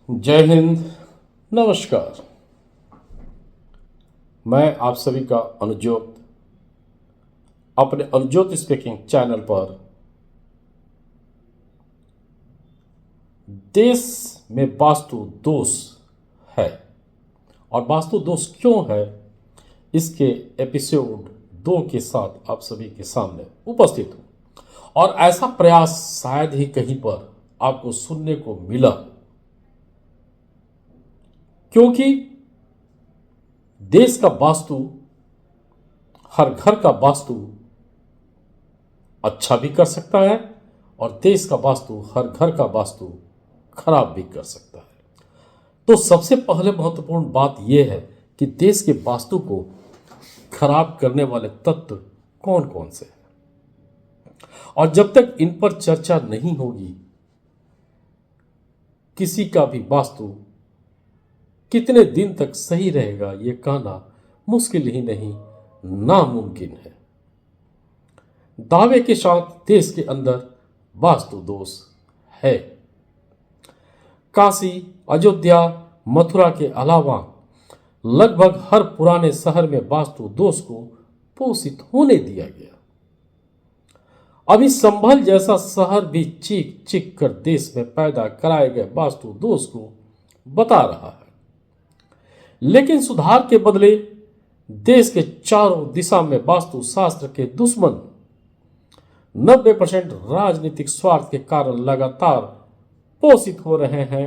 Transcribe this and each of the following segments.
जय हिंद। नमस्कार। मैं आप सभी का अनुज्योत अपने अनुज्योत स्पीकिंग चैनल पर देश में वास्तु दोष है और वास्तु दोष क्यों है इसके एपिसोड 2 के साथ आप सभी के सामने उपस्थित हूं। और ऐसा प्रयास शायद ही कहीं पर आपको सुनने को मिला, क्योंकि देश का वास्तु, हर घर का वास्तु अच्छा भी कर सकता है और देश का वास्तु, हर घर का वास्तु खराब भी कर सकता है। तो सबसे पहले महत्वपूर्ण बात यह है कि देश के वास्तु को खराब करने वाले तत्व कौन कौन से हैं, और जब तक इन पर चर्चा नहीं होगी, किसी का भी वास्तु कितने दिन तक सही रहेगा ये कहना मुश्किल ही नहीं, नामुमकिन है। दावे के साथ देश के अंदर वास्तु दोष है। काशी, अयोध्या, मथुरा के अलावा लगभग हर पुराने शहर में वास्तु दोष को पोषित होने दिया गया। अभी संभल जैसा शहर भी चीख चीख कर देश में पैदा कराए गए वास्तु दोष को बता रहा है। लेकिन सुधार के बदले देश के चारों दिशा में वास्तु शास्त्र के दुश्मन 90% राजनीतिक स्वार्थ के कारण लगातार पोषित हो रहे हैं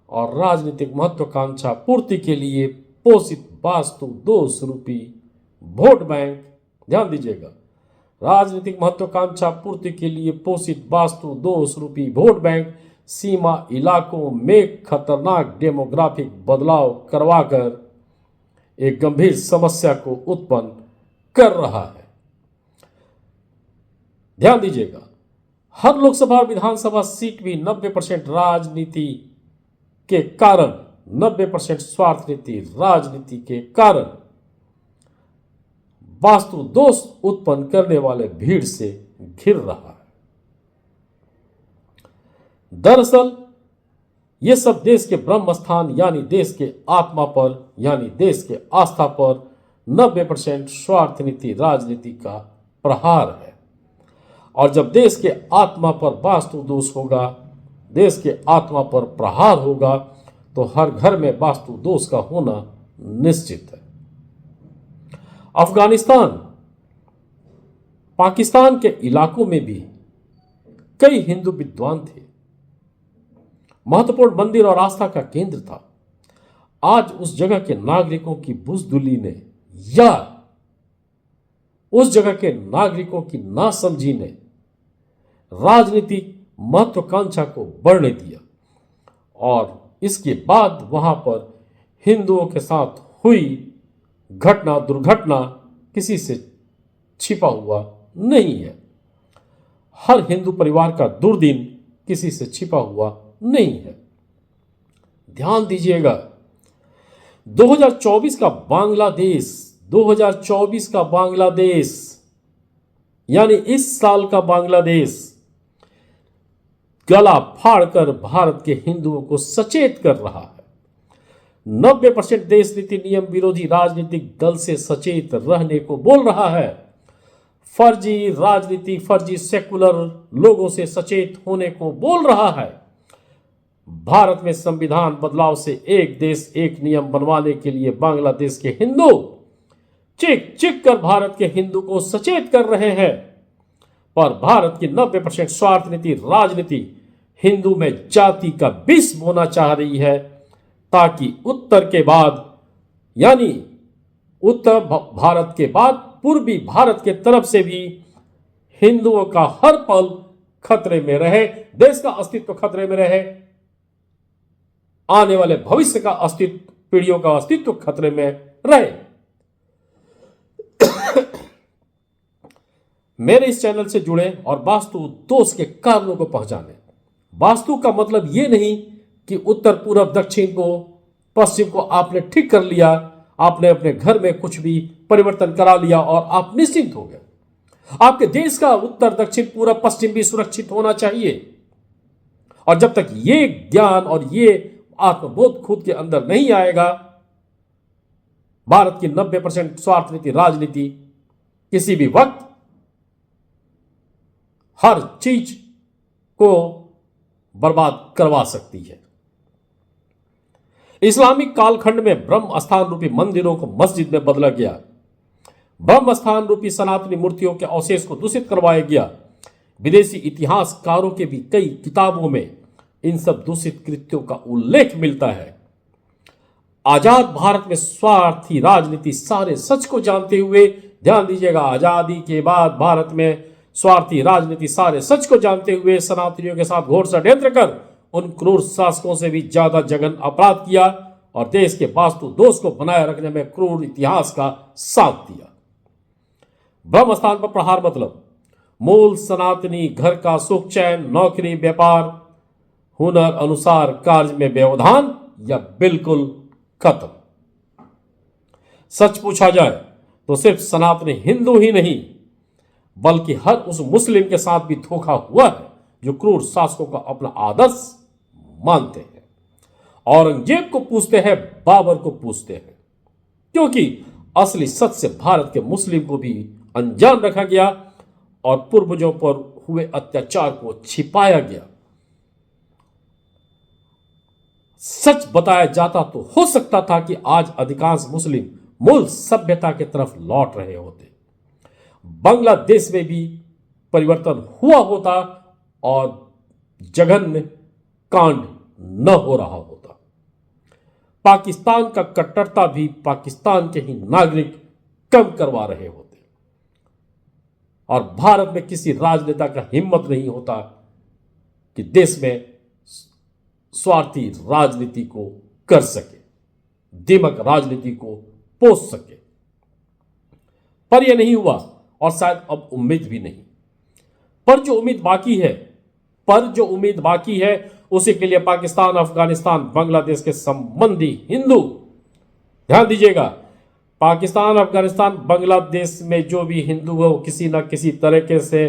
और राजनीतिक महत्वाकांक्षा पूर्ति के लिए पोषित वास्तु दोष रूपी वोट बैंक, ध्यान दीजिएगा, राजनीतिक महत्वाकांक्षा पूर्ति के लिए पोषित वास्तु दोष रूपी वोट बैंक सीमा इलाकों में खतरनाक डेमोग्राफिक बदलाव करवाकर एक गंभीर समस्या को उत्पन्न कर रहा है। ध्यान दीजिएगा, हर लोकसभा और विधानसभा सीट भी 90% राजनीति के कारण, 90% स्वार्थ नीति राजनीति के कारण वास्तु दोष उत्पन्न करने वाले भीड़ से घिर रहा है। दरअसल ये सब देश के ब्रह्म स्थान यानी देश के आत्मा पर, यानी देश के आस्था पर 90% स्वार्थ नीति राजनीति का प्रहार है। और जब देश के आत्मा पर वास्तु दोष होगा, देश के आत्मा पर प्रहार होगा, तो हर घर में वास्तु दोष का होना निश्चित है। अफगानिस्तान, पाकिस्तान के इलाकों में भी कई हिंदू विद्वान थे, महत्वपूर्ण मंदिर और आस्था का केंद्र था। आज उस जगह के नागरिकों की बुजदिली ने या उस जगह के नागरिकों की नासमझी ने राजनीतिक महत्वाकांक्षा को बढ़ने दिया और इसके बाद वहां पर हिंदुओं के साथ हुई घटना, दुर्घटना किसी से छिपा हुआ नहीं है। हर हिंदू परिवार का दुर्दिन किसी से छिपा हुआ नहीं है। ध्यान दीजिएगा, 2024 का बांग्लादेश, 2024 का बांग्लादेश यानी इस साल का बांग्लादेश गला फाड़कर भारत के हिंदुओं को सचेत कर रहा है। 90% देश नीति नियम विरोधी राजनीतिक दल से सचेत रहने को बोल रहा है। फर्जी राजनीति, फर्जी सेकुलर लोगों से सचेत होने को बोल रहा है। भारत में संविधान बदलाव से एक देश एक नियम बनवाने के लिए बांग्लादेश के हिंदू चिक चिक कर भारत के हिंदू को सचेत कर रहे हैं, पर भारत की 90% स्वार्थ नीति राजनीति हिंदू में जाति का विष बोना चाह रही है, ताकि उत्तर के बाद, यानी उत्तर भारत के बाद पूर्वी भारत के तरफ से भी हिंदुओं का हर पल खतरे में रहे, देश का अस्तित्व खतरे में रहे, आने वाले भविष्य का अस्तित्व, पीढ़ियों का अस्तित्व खतरे में रहे। मेरे इस चैनल से जुड़े और वास्तु दोष के कारणों को पहचाने। वास्तु का मतलब यह नहीं कि उत्तर, पूर्व, दक्षिण को, पश्चिम को आपने ठीक कर लिया, आपने अपने घर में कुछ भी परिवर्तन करा लिया और आप निश्चिंत हो गए। आपके देश का उत्तर, दक्षिण, पूर्व, पश्चिम भी सुरक्षित होना चाहिए और जब तक ये ज्ञान और ये आत्मबोध खुद के अंदर नहीं आएगा, भारत की 90% स्वार्थ नीति राजनीति किसी भी वक्त हर चीज को बर्बाद करवा सकती है। इस्लामिक कालखंड में ब्रह्म स्थान रूपी मंदिरों को मस्जिद में बदला गया, ब्रह्म स्थान रूपी सनातनी मूर्तियों के अवशेष को दूषित करवाया गया। विदेशी इतिहासकारों के भी कई किताबों में इन सब दूषित कृत्यों का उल्लेख मिलता है। आजाद भारत में स्वार्थी राजनीति सारे सच को जानते हुए, ध्यान दीजिएगा, आजादी के बाद भारत में स्वार्थी राजनीति सारे सच को जानते हुए सनातनियों के साथ घोर षड्यंत्र कर उन क्रूर शासकों से भी ज्यादा जघन अपराध किया और देश के वास्तु दोष को बनाए रखने में क्रूर इतिहास का साथ दिया। ब्रह्म स्थान पर प्रहार मतलब मूल सनातनी घर का सुख चैन, नौकरी, व्यापार, हुनर अनुसार कार्य में व्यवधान या बिल्कुल खत्म। सच पूछा जाए तो सिर्फ सनातनी हिंदू ही नहीं बल्कि हर उस मुस्लिम के साथ भी धोखा हुआ है जो क्रूर शासकों का अपना आदर्श मानते हैं। औरंगजेब को पूछते हैं, बाबर को पूछते हैं, क्योंकि असली सच से भारत के मुस्लिम को भी अनजान रखा गया और पूर्वजों पर हुए अत्याचार को छिपाया गया। सच बताया जाता तो हो सकता था कि आज अधिकांश मुस्लिम मूल सभ्यता की तरफ लौट रहे होते, बांग्लादेश में भी परिवर्तन हुआ होता और जघन्य कांड न हो रहा होता। पाकिस्तान का कट्टरता भी पाकिस्तान के ही नागरिक कम करवा रहे होते और भारत में किसी राजनेता का हिम्मत नहीं होता कि देश में स्वार्थी राजनीति को कर सके, दिमक राजनीति को पोस सके। पर यह नहीं हुआ और शायद अब उम्मीद भी नहीं। पर जो उम्मीद बाकी है उसी के लिए पाकिस्तान, अफगानिस्तान, बांग्लादेश के संबंधी हिंदू, ध्यान दीजिएगा, पाकिस्तान, अफगानिस्तान, बांग्लादेश में जो भी हिंदू है वो किसी न किसी तरीके से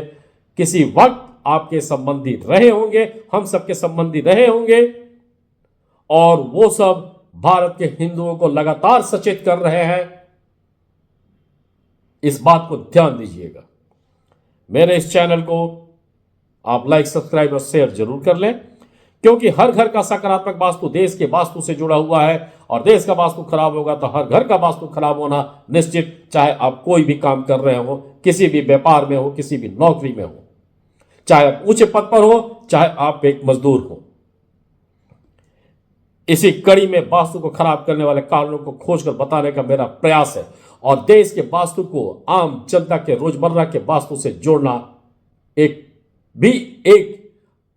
किसी वक्त आपके संबंधी रहे होंगे, हम सबके संबंधी रहे होंगे और वो सब भारत के हिंदुओं को लगातार सचेत कर रहे हैं। इस बात को ध्यान दीजिएगा। मेरे इस चैनल को आप लाइक, सब्सक्राइब और शेयर जरूर कर लें, क्योंकि हर घर का सकारात्मक वास्तु देश के वास्तु से जुड़ा हुआ है और देश का वास्तु खराब होगा तो हर घर का वास्तु खराब होना निश्चित। चाहे आप कोई भी काम कर रहे हो, किसी भी व्यापार में हो, किसी भी नौकरी में हो, चाहे आप ऊंचे पद पर हो, चाहे आप एक मजदूर हो। इसी कड़ी में वास्तु को खराब करने वाले कारणों को खोजकर बताने का मेरा प्रयास है और देश के वास्तु को आम जनता के रोजमर्रा के वास्तु से जोड़ना एक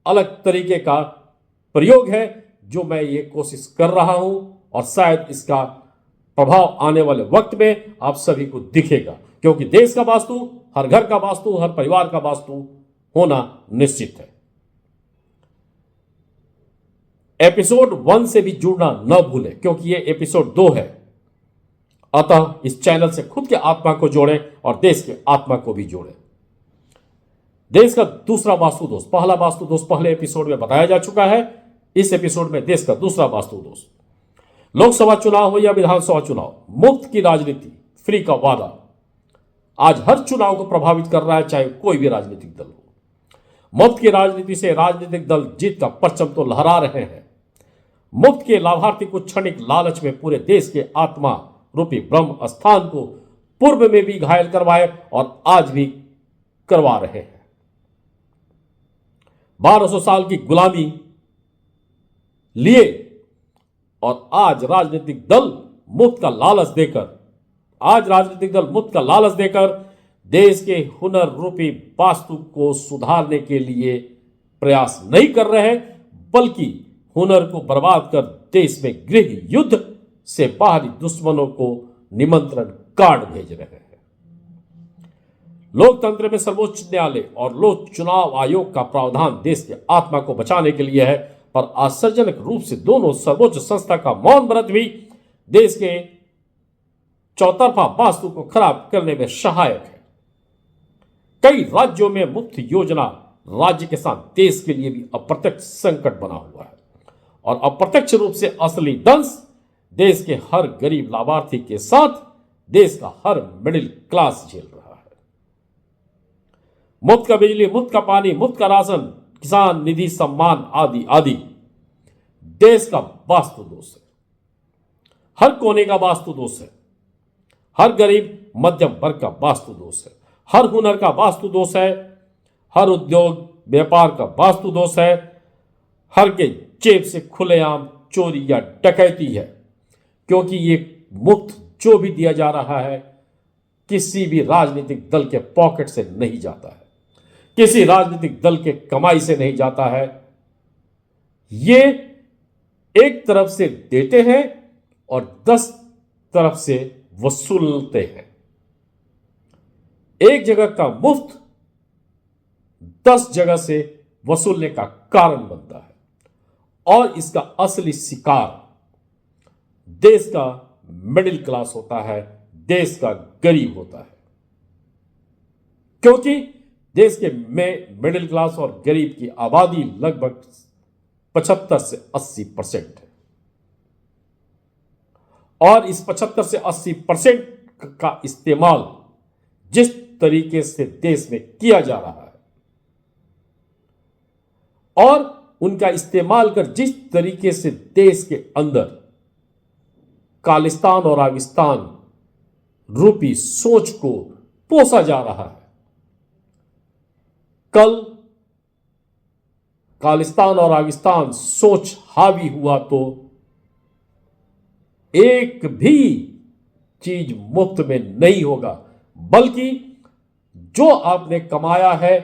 अलग तरीके का प्रयोग है जो मैं ये कोशिश कर रहा हूं और शायद इसका प्रभाव आने वाले वक्त में आप सभी को दिखेगा, क्योंकि देश का वास्तु, हर घर का वास्तु, हर परिवार का वास्तु होना निश्चित है। एपिसोड 1 से भी जुड़ना न भूलें, क्योंकि ये एपिसोड 2 है। अतः इस चैनल से खुद के आत्मा को जोड़ें और देश के आत्मा को भी जोड़ें। देश का दूसरा वास्तु दोष, पहला वास्तु दोष पहले एपिसोड में बताया जा चुका है। इस एपिसोड में देश का दूसरा वास्तु दोष, लोकसभा चुनाव हो या विधानसभा चुनाव, मुफ्त की राजनीति, फ्री का वादा आज हर चुनाव को प्रभावित कर रहा है, चाहे कोई भी राजनीतिक दल हो। मुफ्त की राजनीति से राजनीतिक दल जीत का परचम तो लहरा रहे हैं। मुफ्त के लाभार्थी को क्षणिक लालच में पूरे देश के आत्मा रूपी ब्रह्म स्थान को पूर्व में भी घायल करवाए और आज भी करवा रहे हैं। 1200 साल की गुलामी लिए और आज राजनीतिक दल मुफ्त का लालच देकर देश के हुनर रूपी वास्तु को सुधारने के लिए प्रयास नहीं कर रहे हैं, बल्कि हुनर को बर्बाद कर देश में गृह युद्ध से बाहरी दुश्मनों को निमंत्रण कार्ड भेज रहे हैं। लोकतंत्र में सर्वोच्च न्यायालय और लोक चुनाव आयोग का प्रावधान देश के आत्मा को बचाने के लिए है, पर आश्चर्यजनक रूप से दोनों सर्वोच्च संस्था का मौन व्रत भी देश के चौतरफा वास्तु को खराब करने में सहायक है। कई राज्यों में मुफ्त योजना राज्य के साथ देश के लिए भी अप्रत्यक्ष संकट बना हुआ है और अप्रत्यक्ष रूप से असली दंश देश के हर गरीब लाभार्थी के साथ देश का हर मिडिल क्लास झेल रहा है। मुफ्त का बिजली, मुफ्त का पानी, मुफ्त का राशन, किसान निधि सम्मान आदि आदि देश का वास्तु दोष है। हर कोने का वास्तु दोष है। हर गरीब मध्यम वर्ग का वास्तु दोष है। हर हुनर का वास्तु दोष है। हर उद्योग व्यापार का वास्तु दोष है। हर के जेब से खुलेआम चोरी या डकैती है, क्योंकि ये मुफ्त जो भी दिया जा रहा है किसी भी राजनीतिक दल के पॉकेट से नहीं जाता है, किसी राजनीतिक दल के कमाई से नहीं जाता है। ये एक तरफ से देते हैं और 10 तरफ से वसूलते हैं। एक जगह का मुफ्त 10 जगह से वसूलने का कारण बनता है और इसका असली शिकार देश का मिडिल क्लास होता है, देश का गरीब होता है, क्योंकि देश के में मिडिल क्लास और गरीब की आबादी लगभग 75 से 80% है और इस 75 से 80% का इस्तेमाल जिस तरीके से देश में किया जा रहा है और उनका इस्तेमाल कर जिस तरीके से देश के अंदर खालिस्तान और आगिस्तान रूपी सोच को पोसा जा रहा है। कल खालिस्तान और आगिस्तान सोच हावी हुआ तो एक भी चीज मुफ्त में नहीं होगा, बल्कि जो आपने कमाया है,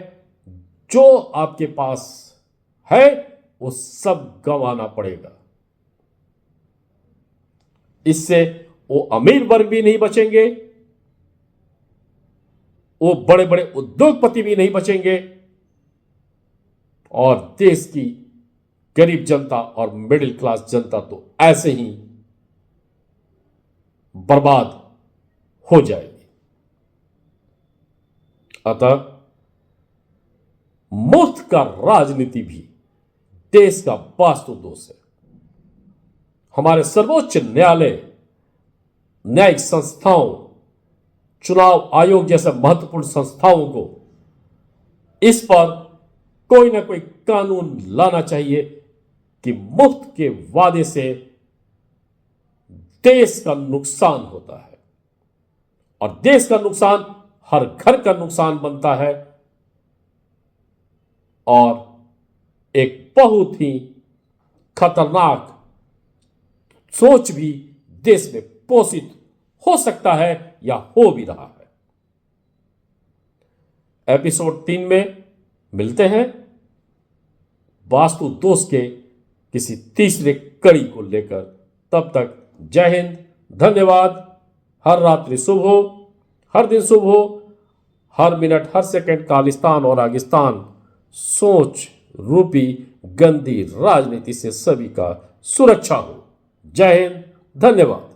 जो आपके पास है, वो सब गंवाना पड़ेगा। इससे वो अमीर वर्ग भी नहीं बचेंगे, वो बड़े बड़े उद्योगपति भी नहीं बचेंगे और देश की गरीब जनता और मिडिल क्लास जनता तो ऐसे ही बर्बाद हो जाएगी। अतः मुफ्त का राजनीति भी देश का वास्तु दोष है। हमारे सर्वोच्च न्यायालय, न्यायिक संस्थाओं, चुनाव आयोग जैसे महत्वपूर्ण संस्थाओं को इस पर कोई ना कोई कानून लाना चाहिए कि मुफ्त के वादे से देश का नुकसान होता है और देश का नुकसान हर घर का नुकसान बनता है और एक बहुत ही खतरनाक सोच भी देश में पोषित हो सकता है या हो भी रहा है। एपिसोड 3 में मिलते हैं वास्तु दोष के किसी तीसरे कड़ी को लेकर। तब तक जय हिंद, धन्यवाद। हर रात्रि शुभ हो, हर दिन शुभ हो, हर मिनट हर सेकंड खालिस्तान और आगिस्तान सोच रूपी गंदी राजनीति से सभी का सुरक्षा हो। जय हिंद, धन्यवाद।